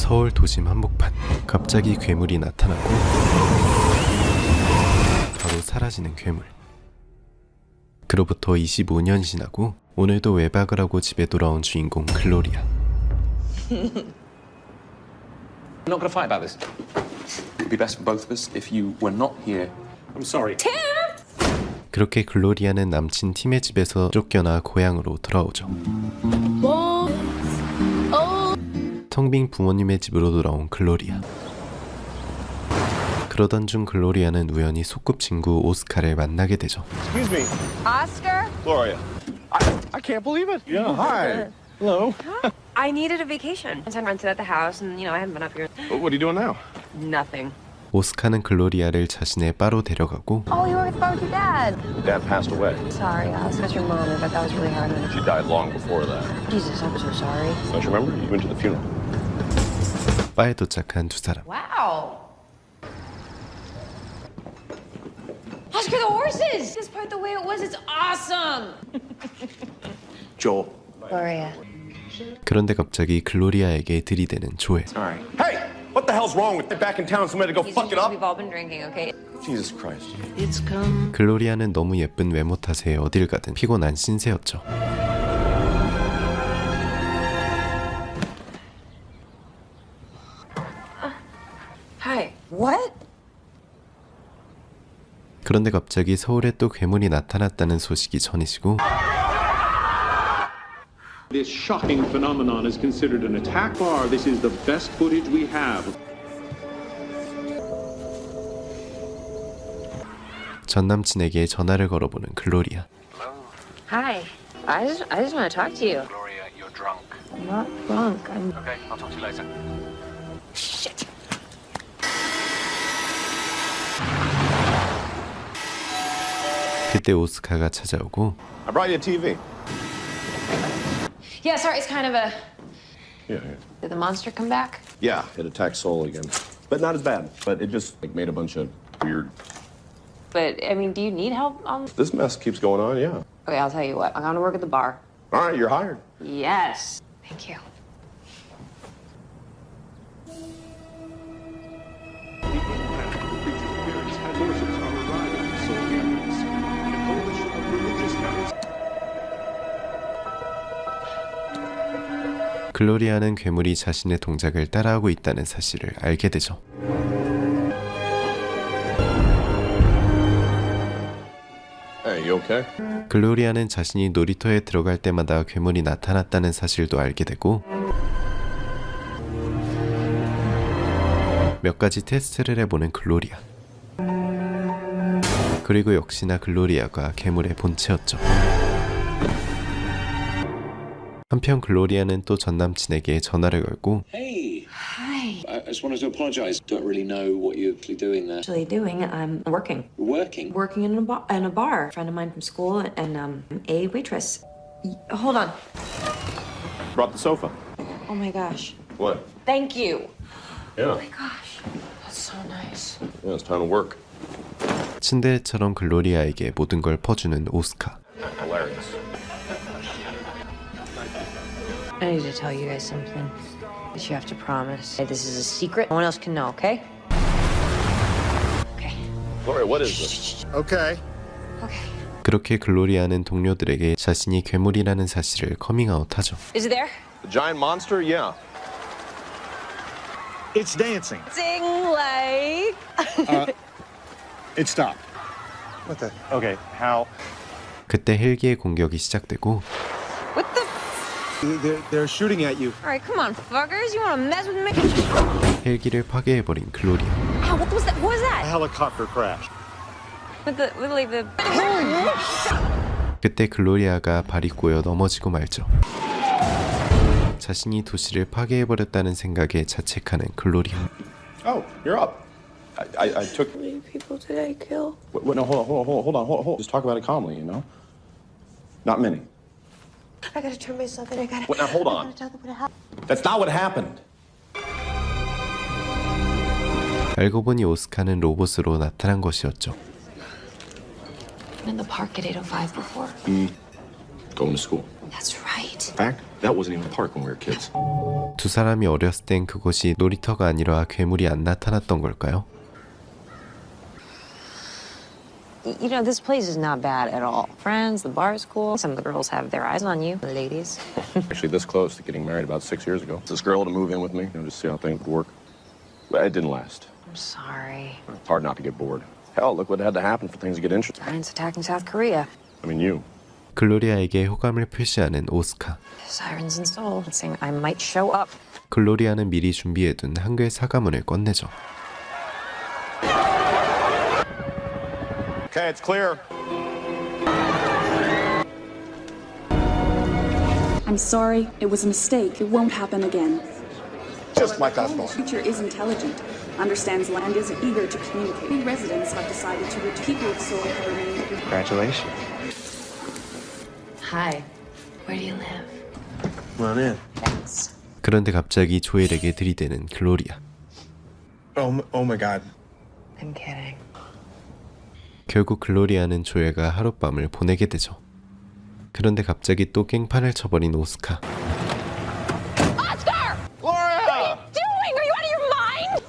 서울 도심 한복판. 갑자기 괴물이 나타나고 바로 사라지는 괴물. 그로부터 25년 지나고 오늘도 외박을 하고 집에 돌아온 주인공 글로리아. We're not gonna fight about this. It'd be best for both of us if you were not here. I'm sorry. 그렇게 글로리아는 남친 팀의 집에서 쫓겨나 고향으로 돌아오죠. 텅 빈 부모님의 집으로 돌아온 글로리아. 그러던 중 글로리아는 우연히 소꿉친구 오스카를 만나게 되죠. Excuse me, Oscar? Gloria. I can't believe it. Yeah, hi. Hello. I needed a vacation. I rented at the house and, I haven't been up here. What are you doing now? Nothing. 오스카는 글로리아를 자신의 바로 데려가고 Oh, you were with your dad. Dad passed away. Sorry, I was with your mom. I bet that was really hard on you. She died long before that. Jesus, I'm so sorry. Don't you remember? You went to the funeral. 바에 도착한 두 사람. Wow. Oscar, the horses! This part the way it was, it's awesome! Joel. Gloria. 그런데 갑자기 글로리아에게 들이대는 조엘. Sorry. Hey, what the hell's wrong with you? Back in town, somebody to go fuck it up? We've all been drinking, okay? Jesus Christ. 글로리아는 너무 예쁜 외모 탓에 어딜 가든 피곤한 신세였죠. Hi. What? 그런데 갑자기 서울에 또 괴물이 나타났다는 소식이 전해지고 This shocking phenomenon is considered an attack. Far, this is the best footage we have. 전 남친에게 전화를 걸어보는 글로리아. Hi. I just want to talk to you. Gloria, you're drunk. I'm not drunk. I'm... Okay, I'll talk to you later. Shit. 그때 오스카가 찾아오고 I brought you a TV. Yeah, sorry, it's kind of a... Yeah, Did the monster come back? yeah. It attacked Soul again, but not as bad. But it just made a bunch of weird. But, do you need help on... This mess keeps going on. Yeah. Okay, I'll tell you what. I'm going to work at the bar. All right, you're hired. Yes. Thank you. Horses are arriving, so evidence. A coalition of religious habits. 글로리아는 괴물이 자신의 동작을 따라하고 있다는 사실을 알게 되죠. Hey, you okay? 글로리아는 자신이 놀이터에 들어갈 때마다 괴물이 나타났다는 사실도 알게 되고 몇 가지 테스트를 해보는 글로리아. 그리고 역시나 글로리아가 괴물의 본체였죠. 한편 글로리아는 또 전남친에게 전화를 걸고 Hey, Hi. I just wanted to apologise. Don't really know what you're actually doing there. Actually doing, I'm working. Working? Working in a bar. A friend of mine from school and a waitress. Hold on. Brought the sofa. Oh my gosh. What? Thank you. Yeah. Oh my gosh. That's so nice. Yeah, it's time to work. 츤데레처럼 글로리아에게 모든 걸 퍼주는 오스카. Hilarious. I need to tell you guys something. But you have to promise. This is a secret. No one else can know, okay? Okay. Gloria, what is this? Okay. Okay. 그렇게 글로리아는 동료들에게 자신이 괴물이라는 사실을 커밍아웃하죠. Is it there? The giant monster? Yeah. It's dancing. Sing like... It stopped. What the? Okay, how? 그때 헬기의 공격이 시작되고 What the... They're shooting at you. Alright, come on, fuckers. You wanna mess with me? 헬기를 파괴해버린 글로리아. Ow, what was that? What was A that? helicopter crash. With the... 그때 글로리아가 발이 꼬여 넘어지고 말죠. 자신이 도시를 파괴해버렸다는 생각에 자책하는 글로리아. Oh, you're up. I took. How many people did I kill? Wait, no, hold on. Just talk about it calmly, you know. Not many. I gotta turn myself in. I gotta... Wait, now hold on. I gotta tell them what happened. That's not what happened. 알고 보니 오스카는 로봇으로 나타난 것이었죠. In the park at 8:05 before. Going to school. That's right. In fact, that wasn't even a park when we were kids. 두 사람이 어렸을 땐 그곳이 놀이터가 아니라 괴물이 안 나타났던 걸까요? You know, this place is not bad at all. Friends, the bar's cool. Some of the girls have their eyes on you, the ladies. Actually, this close to getting married about 6 years ago. This girl to move in with me, to see how things would work. But it didn't last. I'm sorry. It's hard not to get bored. Hell, look what had to happen for things to get interesting. Giants attacking South Korea. I mean, you. 글로리아에게 호감을 표시하는 오스카. Sirens and Soul saying I might show up. 글로리아는 미리 준비해둔 한글 사과문을 꺼내죠. Okay, it's clear. I'm sorry. It was a mistake. It won't happen again. Just like I thought. The creature is intelligent, understands land, is eager to communicate. The residents have decided to return. People of Seoul have remained. Congratulations. Hi. Where do you live? Come on in. Thanks. 그런데 갑자기 조엘에게 들이대는 글로리아. Oh my God. I'm kidding. 결국 글로리아는 조엘과 하룻밤을 보내게 되죠. 그런데 갑자기 또 깽판을 쳐버린 오스카. Oscar! What are you doing? Are you out of your mind?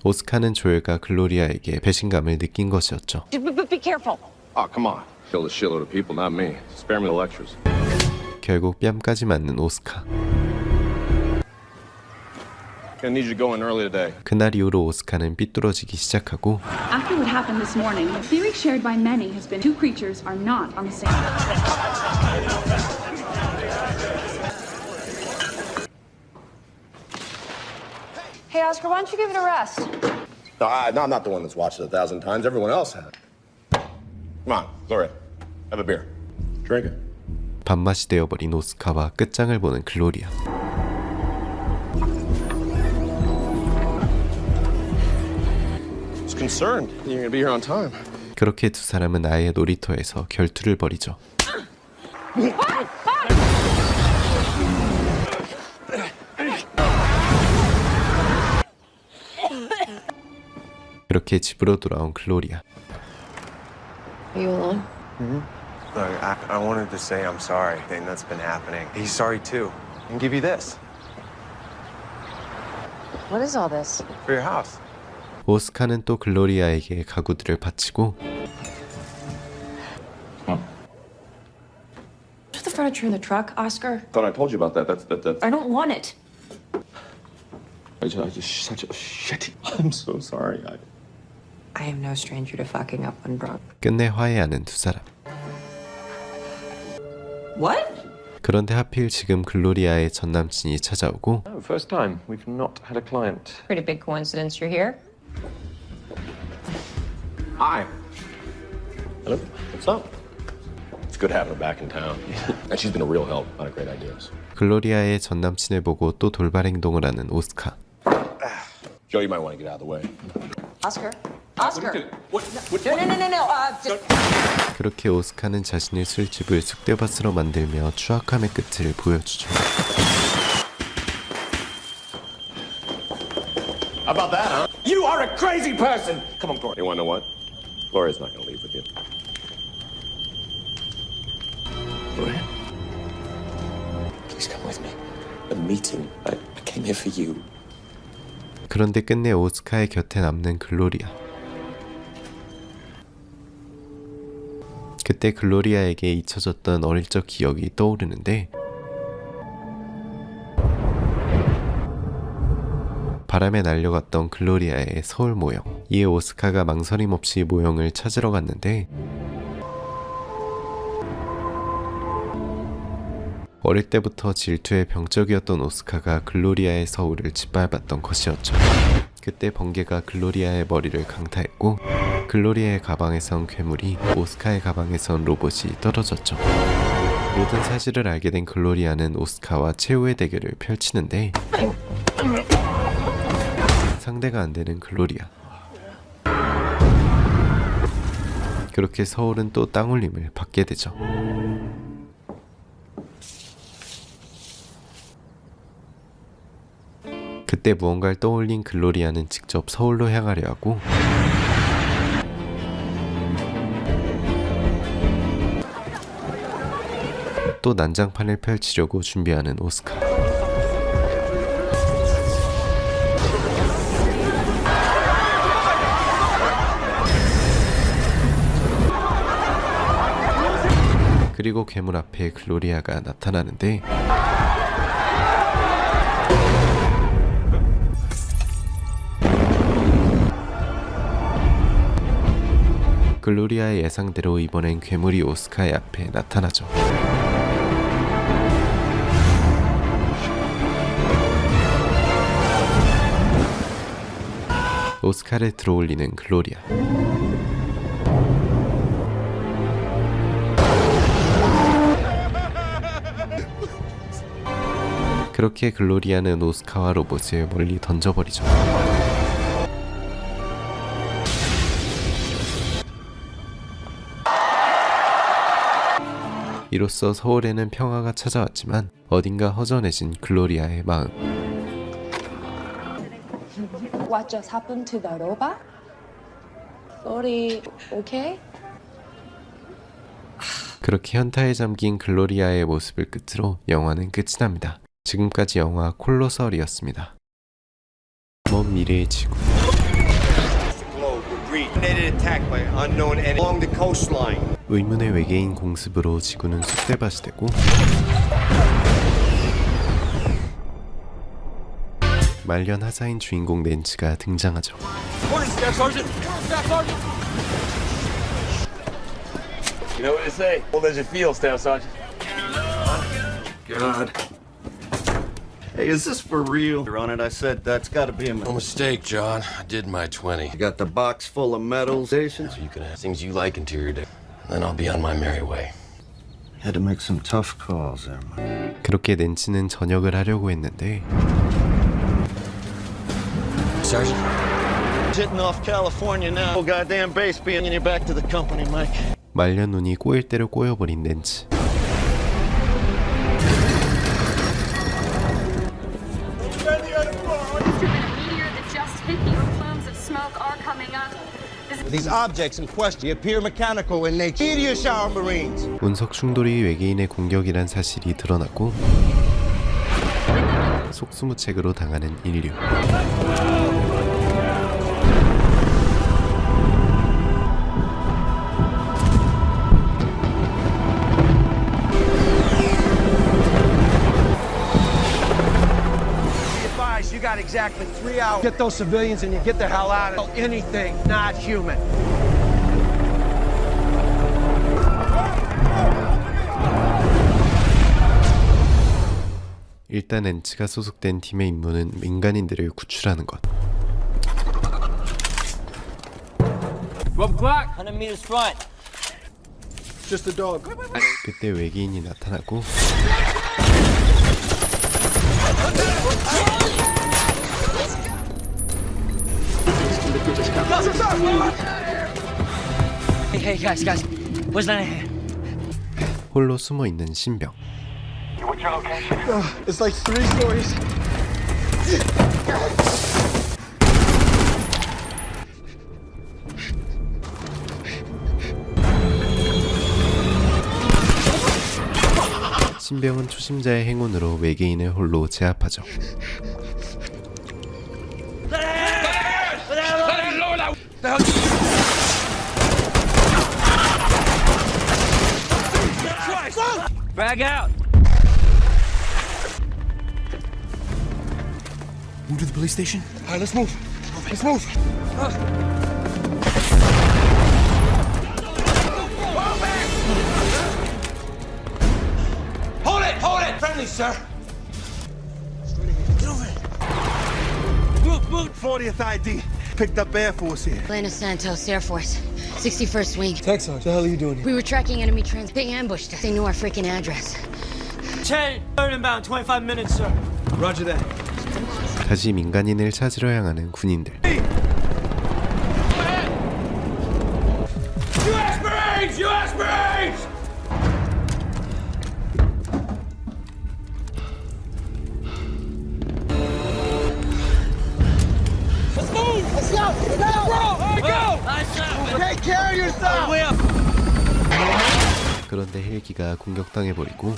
오스카는 조엘과 글로리아에게 배신감을 느낀 것이었죠. Be careful. Oh, come on. Killed a shitload of people, not me. Spare me the lectures. 결국 뺨까지 맞는 오스카. Gonna need you to go in early today. 그날 이후로 오스카는 삐뚤어지기 시작하고 After what happened this morning, the theory shared by many has been two creatures are not on the same. Hey, Oscar, why don't you give it a rest? No, I'm not the one that's watched it 1,000 times. Everyone else has. Come on, Gloria. Have a beer. Drink it. 밥맛이 되어버린 오스카와 끝장을 보는 글로리아. I was concerned you're gonna be here on time. 그렇게 두 사람은 아예 놀이터에서 결투를 벌이죠. 그렇게 집으로 돌아온 글로리아. Are you alone? Look, I wanted to say I'm sorry. Thing that's been happening. He's sorry too. I can give you this What is all this? for your house. 오스카는 또 글로리아에게 가구들을 바치고 Put the furniture in the truck, Oscar. Thought I told you about that. That's. I don't want it. I just such a shitty. I'm so sorry. I am no stranger to fucking up when drunk. 끝내 화해하는 두 사람. What? 그런데 하필 지금 글로리아의 전남친이 찾아오고 Oh, first time. We've not had a client. Pretty big coincidence you're here. Hi. Hello. What's up? It's good having her back in town. And she's been a real help. A lot of great ideas. 글로리아의 전남친을 보고 또 돌발 행동을 하는 오스카. Joe, you might want to get out of the way. Oscar? Oscar! What? No. Just... 그렇게 오스카는 자신의 술집을 쑥대밭으로 만들며 추악함의 끝을 보여주죠. How about that, huh? You are a crazy person! Come on, Gloria. You want to know what? Gloria's not going to leave with you. Gloria? Please come with me. A meeting. I came here for you. 그런데 끝내 오스카의 곁에 남는 글로리아. 그때 글로리아에게 잊혀졌던 어릴 적 기억이 떠오르는데 바람에 날려갔던 글로리아의 서울 모형. 이에 오스카가 망설임 없이 모형을 찾으러 갔는데 어릴 때부터 질투에 병적이었던 오스카가 글로리아의 서울을 짓밟았던 것이었죠. 그때 번개가 글로리아의 머리를 강타했고 글로리아의 가방에선 괴물이, 오스카의 가방에선 로봇이 떨어졌죠. 모든 사실을 알게 된 글로리아는 오스카와 최후의 대결을 펼치는데 상대가 안 되는 글로리아. 그렇게 서울은 또 땅울림을 받게 되죠. 그때 무언가를 떠올린 글로리아는 직접 서울로 향하려 하고 또 또 난장판을 펼치려고 준비하는 오스카. 그리고 괴물 앞에 글로리아가 나타나는데 글로리아의 예상대로 이번엔 괴물이 오스카의 앞에 나타나죠. 오스카를 들어올리는 글로리아. 그렇게 글로리아는 오스카와 로봇을 멀리 던져버리죠. 이로써 서울에는 평화가 찾아왔지만 어딘가 허전해진 글로리아의 마음. What just happened to the robot? Sorry, okay? 그렇게 현타에 잠긴 글로리아의 모습을 끝으로 영화는 끝이 납니다. 지금까지 영화 콜로설이었습니다. 먼 미래의 지구. 의문의 외계인 공습으로 지구는 쑥대밭이 되고 말년 하사인 주인공 낸츠가 등장하죠. You know what they say? Well, does it feel, Staff Sergeant? God. Hey, is this for real? You're on it. I said that's got to be a No mistake, John. I did my 20. You got the box full of medals, stations. So you can have things you like into your day. Then I'll be on my merry way. Had to make some tough calls there, man. 그렇게 낸츠는 전역을 하려고 했는데 Sergeant? Jetting off California now. Oh, goddamn base being in your back to the company, Mike. 말년 눈이 꼬일 대로 꼬여버린 낸츠. These objects in question appear mechanical in nature. Meteor shower, Marines. 운석 충돌이 외계인의 공격이란 사실이 드러나고 속수무책으로 당하는 인류. You got exactly 3 hours. Get those civilians and you get the hell out of anything not human. 일단 낸츠가 소속된 팀의 임무는 민간인들을 구출하는 것. Rob Clark! 100 meters front. Just a dog. 그때 외계인이 나타나고 Hey guys, where's that hand? 홀로 숨어 있는 신병. What's your location? It's like 3 stories. 신병은 초심자의 행운으로 외계인을 홀로 제압하죠. Frag out. Move to the police station. All right, let's move. Let's move. Hold it! Friendly, sir. Get over here. Move. 40th ID. Picked up Air Force here. Atlanta Santos, Air Force. 61st Wing. Texas, what the hell are you doing here? We were tracking enemy trains. They ambushed us. They knew our freaking address. 10, third inbound, 25 minutes, sir. Roger that. 다시 민간인을 찾으러 향하는 군인들. US Marines! US Marines! Let's move! Let's go! Let's go! Bro, here we go! Take care of yourself! 그런데 헬기가 공격당해버리고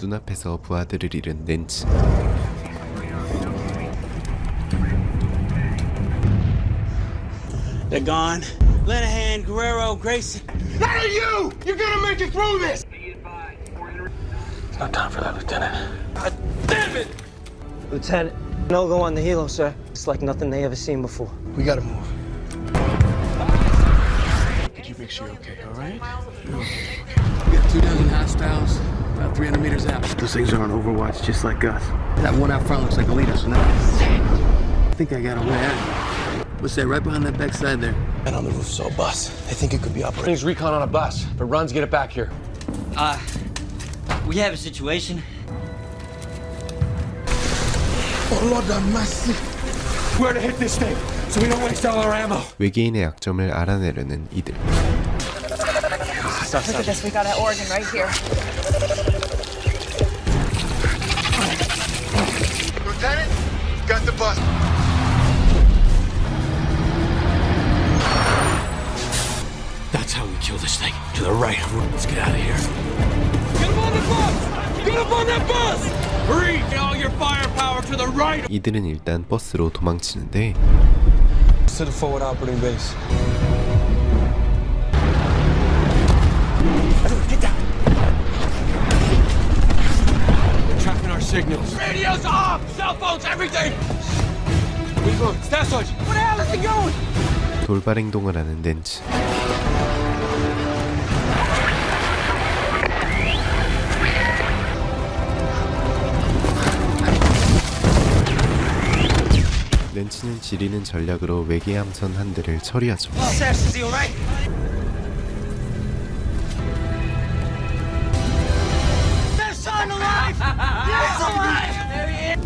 눈앞에서 부하들을 잃은 낸츠. They're gone. Lenahan, Guerrero, Grayson. That are you! You're gonna make it through this! It's no time for that, Lieutenant. Damn it! Lieutenant, no go on the helo, sir. It's like nothing they ever seen before. We gotta move. Could you make sure you're okay, all right? We got 2 dozen hostiles, about 300 meters out. Those things are on Overwatch just like us. That one out front looks like a leader, so now I think I got a way out. What's that, right behind that backside there? And on the roof, so a bus. They think it could be operating. Things recon on a bus. If it runs, get it back here. We have a situation. Oh, Lord have mercy. We're to hit this thing, so we don't waste all our ammo. 외계인의 약점을 알아내려는 이들. Look at this, we got an organ right here. Lieutenant, got the bus. That's how we kill this thing. To the right. Let's get out of here. Get him on the bus! Get him on that bus! Hurry! All your firepower to the right! 이들은 일단 버스로 도망치는데 To the forward operating base. Get down! Tracking our signals. Radio's off! Cell phones, everything! Where you going? Staff Sergeant! Where the hell is he going? 돌발 행동을 하는 낸츠. 낸츠는 지리는 전략으로 외계 함선 한 대를 처리하죠. Is he all right? There's son alive! Yes, alive! There he is!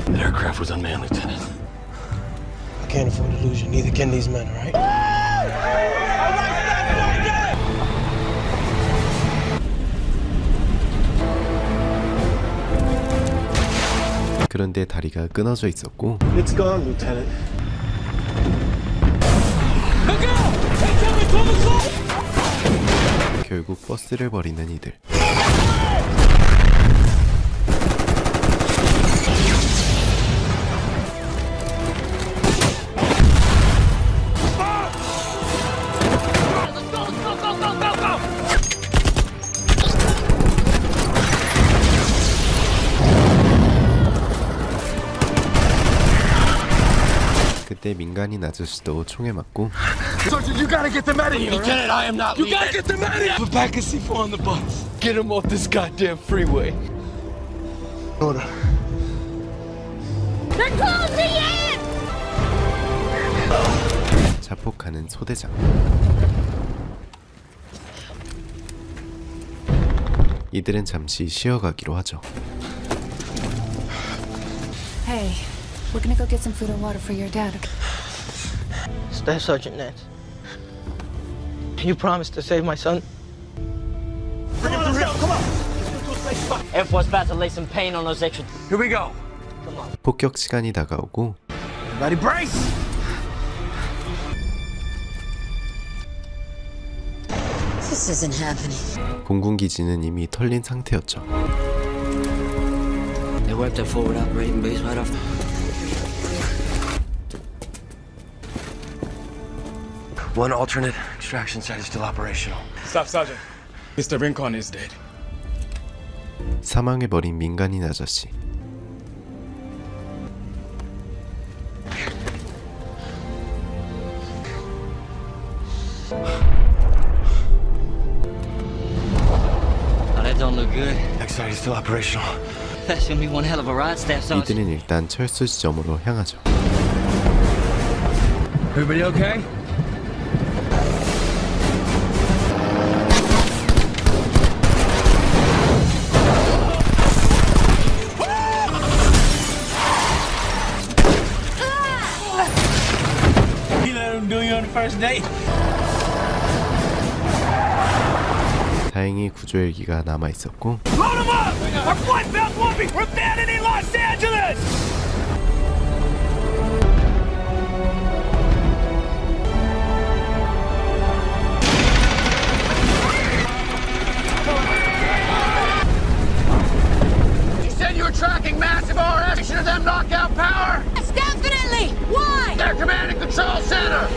That aircraft was unmanned, Lieutenant. I can't afford to lose you. Neither can these men, all right? 그런데 다리가 끊어져 있었고 It's gone, Lieutenant. 결국 버스를 버리는 이들. 그때 민간인 아저씨도 총에 맞고 Sergeant, you gotta get them out of here. Lieutenant, I am not You leaving. gotta get them out of here. Put back a C4 on the bus. Get him off this goddamn freeway. Order. They're closing in! 자폭하는 소대장. 이들은 잠시 쉬어가기로 하죠. Hey, we're gonna go get some food and water for your dad. Staff Sergeant Nance. You promised to save my son? Bring him through here. Come on. Air Force about to lay some pain on those extra. Here we go. 폭격 시간이 다가오고 Everybody brace. This isn't happening. 공군기지는 이미 털린 상태였죠. They wiped that forward operating base right off. One alternate extraction site is still operational. Staff Sergeant. Mr. Rincon is dead. 사망해버린 민간인 아저씨. Oh, that don't look good. Next site is still operational. That's gonna be one hell of a ride, Staff Sergeant. 이들은 일단 철수 지점으로 향하죠. Everybody okay? You let him do you on the first date? 다행히 구조헬기가 남아 있었고 Load him up. Our flight bells won't be abandoning Los Angeles! You said you were tracking massive RF. Should have them knock out power? Yes, definitely! Why? Their command and control center!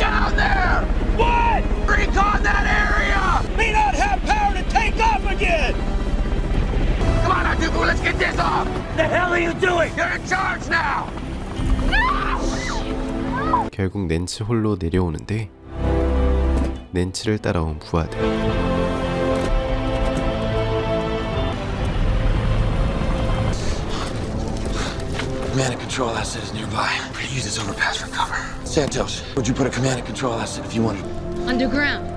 Down there! What? Recon that area! May not have power to take off again! Come on, Aduku, let's get this off! The hell are you doing? You're in charge now! 결국 낸치 홀로 내려오는데 낸치를 따라온 부하들. Command and control asset is nearby. We're gonna use this overpass for cover. Santos, would you put a command and control asset if you wanted? Underground.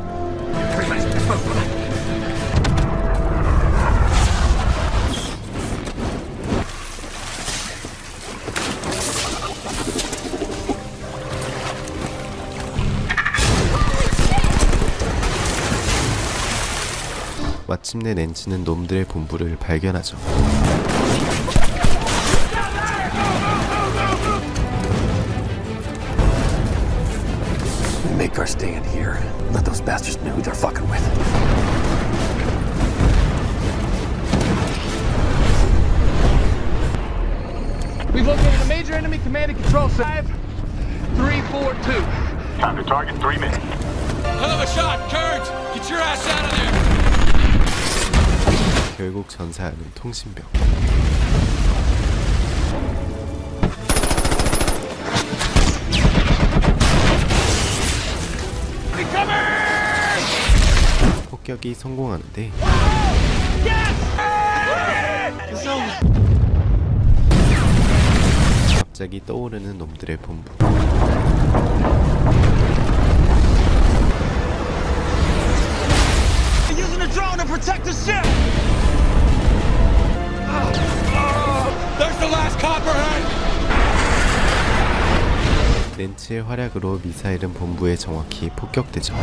마침내 낸치는 놈들의 본부를 발견하죠. Make our stand here. Let those bastards know who they're fucking with. We've located a major enemy command and control center. 5-3-4-2. Time to target 3 minutes. Hell of a shot, Kurds! Get your ass out of there! 결국 전사하는 통신병. 폭격이 성공하는데 갑자기 떠오르는 놈들의 본부. Using a drone to protect the ship! There's the last copperhead! 낸치의 활약으로 미사일은 본부에 정확히 폭격되죠.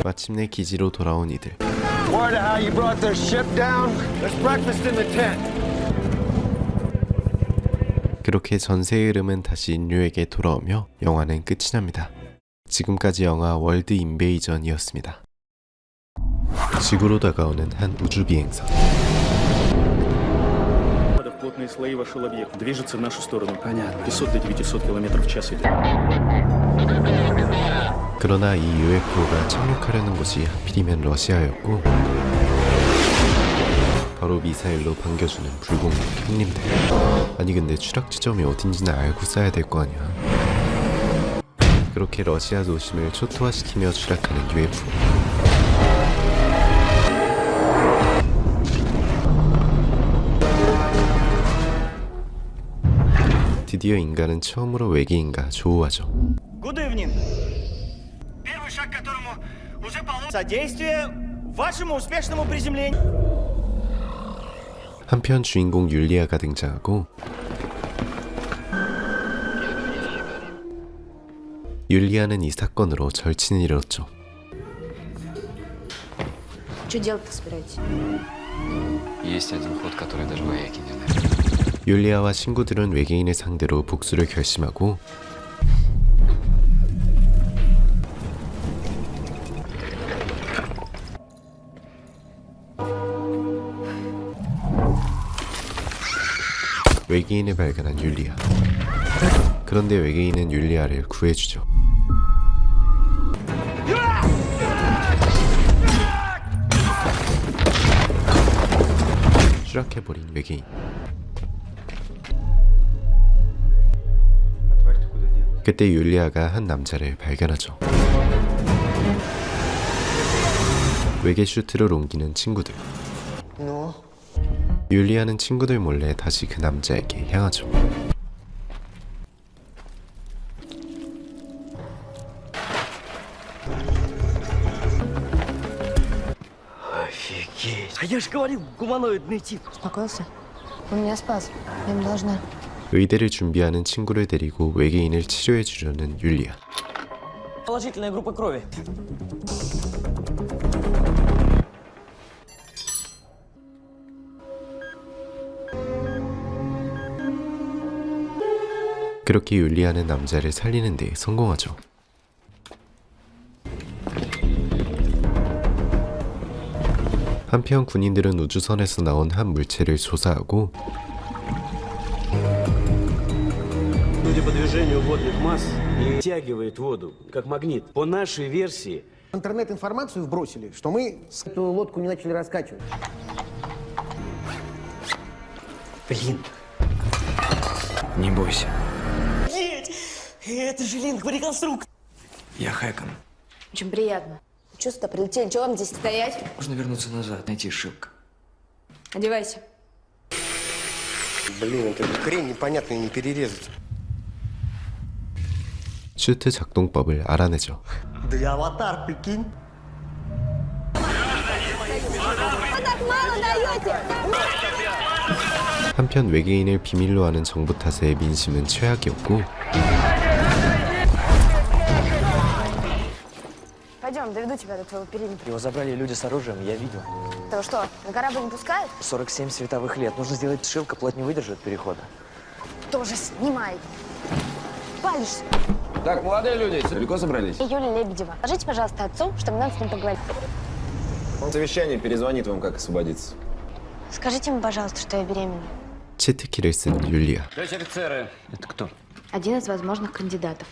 마침내 기지로 돌아온 이들. Word of how you brought their ship down? There's breakfast in the tent. 그렇게 전세의 흐름은 다시 인류에게 돌아오며 영화는 끝이 납니다. 지금까지 영화 월드 인베이전이었습니다. 지구로 다가오는 한 우주 비행선. Плотные слои вошел объект. Движется в нашу сторону. Понятно. 500 до 900 км в час идет. 그러나 이 UFO가 착륙하려는 곳이 하필이면 러시아였고 바로 미사일로 반겨주는 불공격 형님들. 아니 근데 추락 지점이 어딘지는 알고 쏴야 될 거 아니야. 그렇게 러시아 도심을 초토화시키며 추락하는 UFO. 드디어 인간은 처음으로 외계인과 조우하죠. Good evening. Первый шаг, которому уже получено содействие вашему успешному приземлению. 한편 주인공 율리아가 등장하고 율리아는 이 사건으로 절친을 이뤘죠. Что делать-то собираетесь? Есть один ход, который даже вояки не знают. 율리아와 친구들은 외계인을 상대로 복수를 결심하고 외계인을 발견한 율리아. 그런데 외계인은 율리아를 구해주죠. 추락해버린 외계인. 그때 율리아가 한 남자를 발견하죠. 외계 슈트를 옮기는 친구들. 율리아는 친구들 몰래 다시 그 남자에게 향하죠. Офигеть. А я же говорил, гуманоидный тип. Успокоился? Он меня спас. Я ему должна. 의대를 준비하는 친구를 데리고 외계인을 치료해 주려는 율리아. Положительная группа крови. 그렇게 율리아는 남자를 살리는 데 성공하죠. 한편 군인들은 우주선에서 나온 한 물체를 조사하고 Судя по движению водных масс, притягивает воду, как магнит. По нашей версии... В интернет информацию вбросили, что мы эту лодку не начали раскачивать. Блин. Не бойся. Едь! Это же линк по реконструкции. Я Хэкон. Очень приятно. Чего сюда прилетели? Чего вам здесь стоять? Можно вернуться назад, найти ошибку. Одевайся. Блин, эту хрень непонятно не перерезать. 슈트 작동법을 알아내죠. Да и аватар, прикинь. 한편 외계인을 비밀로 하는 정부 탓에 민심은 최악이었고 Пойдем, доведу тебя до твоего периметра. Его забрали люди с оружием, я видел. Того что, на корабль не пускают? 47 световых лет. Нужно сделать шилка, плоть не выдержит перехода. Тоже снимай. Палишься. Так, молодые люди, далеко собрались? Я Юлия Лебедева. Скажите, пожалуйста, отцу, что мне надо с ним поговорить. Он совещание перезвонит вам, как освободиться. Скажите ему, пожалуйста, что я беременна. 치트키를 쓴 율리아. Товарищ офицеры. Это кто? Один из возможных кандидатов.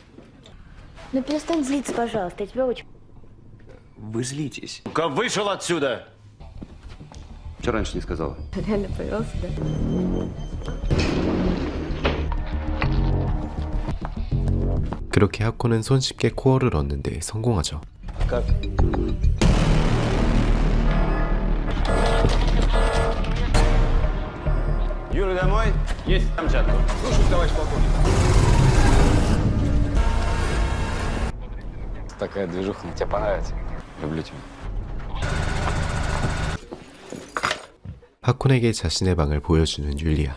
Ну перестань злиться, пожалуйста, я тебя очень... Вы злитесь. Ну-ка, вышел отсюда! Что раньше не сказала? Реально повелся, да? 그렇게 하코는 손쉽게 코어를 얻는데 성공하죠. Как? Юра, домой? Есть Камчатку. Слушай, товарищ полковник. Такая движуха, тебе понравится. Люблю тебя. 하콘에게 자신의 방을 보여주는 율리아.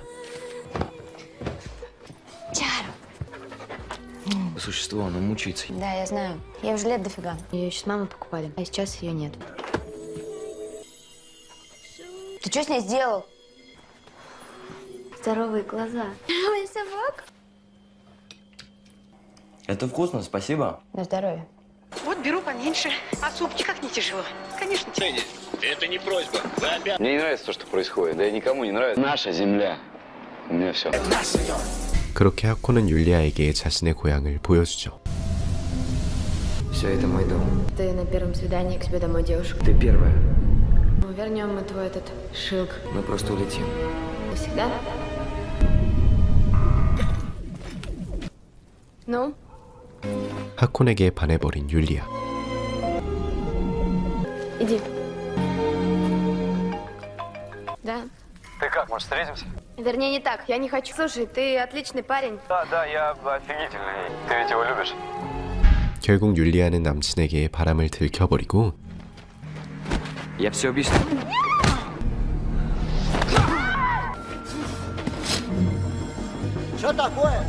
Существо, оно мучается. Да, я знаю. Я уже лет дофига. Ее еще с мамой покупали, а сейчас ее нет. Ты что с ней сделал? Здоровые глаза. Ой, собак. Это вкусно, спасибо. На здоровье. Вот беру поменьше. А супчик как не тяжело? Конечно, тяжело. Это не просьба. Вы обязаны. Мне не нравится то, что происходит. Да и никому не нравится. Наша земля. У меня все. 그렇게 하코는 율리아에게 자신의 고향을 보여주죠. Все это мой дом. Ты на первом свидании к себе домой девушек. Ты первая. Ну, вернем мы твой этот шилк. Мы просто улетим. Навсегда? Ну? 하콘에게 반해버린 율리아. Иди. Да? Ты как, может, встретимся? Вернее, не так. Я не хочу. Слушай, ты отличный парень. Да, я офигительный. Ты ведь его любишь? 결국 율리아는 남친에게 바람을 들켜버리고 Я все объясню. Что такое?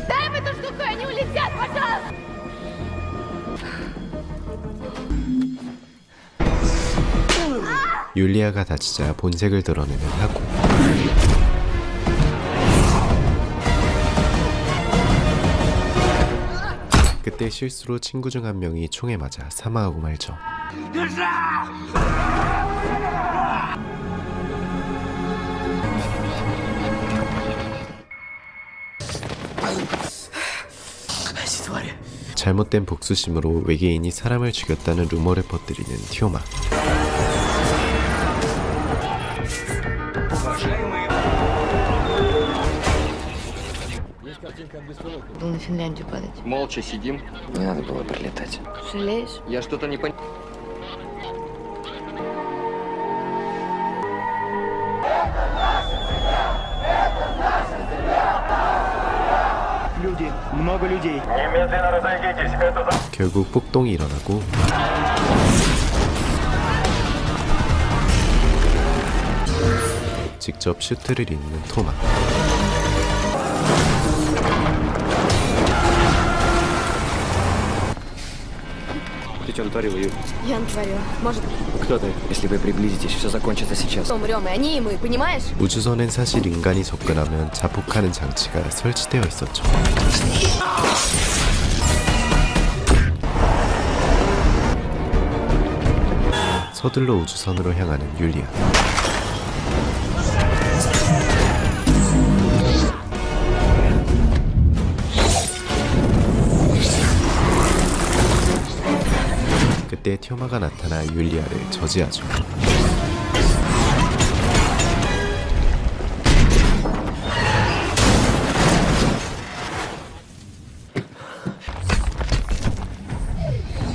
Дай им эту штуку, они улетят, пожалуйста! 율리아가 다치자 본색을 드러내는 하코. 그때 실수로 친구 중 한 명이 총에 맞아 사망하고 말죠. 잘못된 복수심으로 외계인이 사람을 죽였다는 루머를 퍼뜨리는 티오마. Был на Финляндию падать. Молча сидим. Не надо было прилетать. Жалеешь? Я что-то не понял. Люди, много людей. Немедленно разойдитесь. Это за... 결국 폭동이 일어나고 직접 슈트를 입는 토마. Ты что натворила, Юль? Я натворила. Может, Кто ты? Если вы приблизитесь, все закончится сейчас. умрем и они, и мы, понимаешь? 우주선엔 사실 인간이 접근하면 자폭하는 장치가 설치되어 있었죠. 서둘러 우주선으로 향하는 율리아. 그때 튀오마가 나타나 율리아를 저지하죠.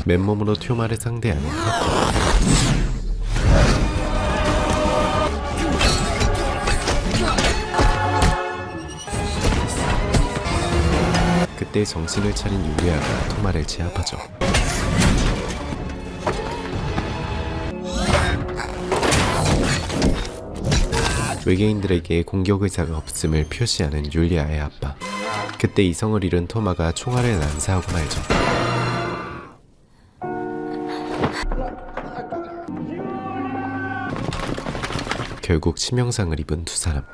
맨몸으로 튀오마를 상대하는 하코. 그때 정신을 차린 율리아가 토마를 제압하죠. 외계인들에게 공격 의사가 없음을 표시하는 율리아의 아빠. 그때 이성을 잃은 토마가 총알을 난사하고 말죠. 결국 치명상을 입은 두 사람.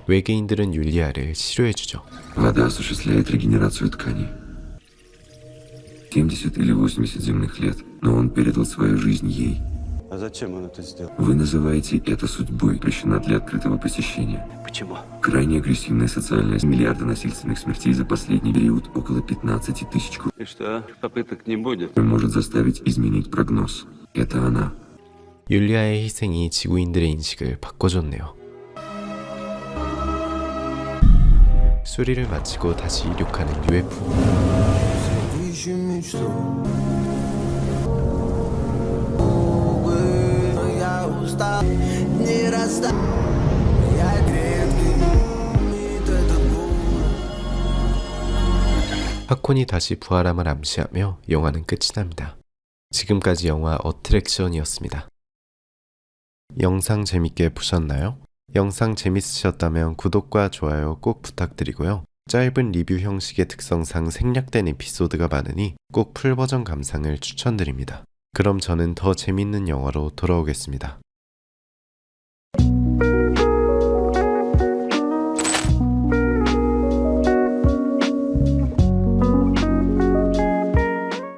외계인들은 율리아를 치료해주죠. Вода осуществляет регенерацию тканей. 70 или 80 земных лет, но он передал свою жизнь ей. А зачем он это сделал? Вы называете это судьбой, запрещена для открытого посещения. Почему? Крайне агрессивная социальная миллиарды насильственных смертей за последний период, около 15 тысяч. И что, попыток не будет? Может заставить изменить прогноз. Это она. 율리아의 희생이 지구인들의 인식을 바꿔줬네요. 수리를 마치고 다시 이륙하는 UFO. 하콘이 다시 부활함을 암시하며 영화는 끝이 납니다. 지금까지 영화 어트랙션이었습니다. 영상 재밌게 보셨나요? 영상 재밌으셨다면 구독과 좋아요 꼭 부탁드리고요. 짧은 리뷰 형식의 특성상 생략된 에피소드가 많으니 꼭 풀버전 감상을 추천드립니다. 그럼 저는 더 재밌는 영화로 돌아오겠습니다.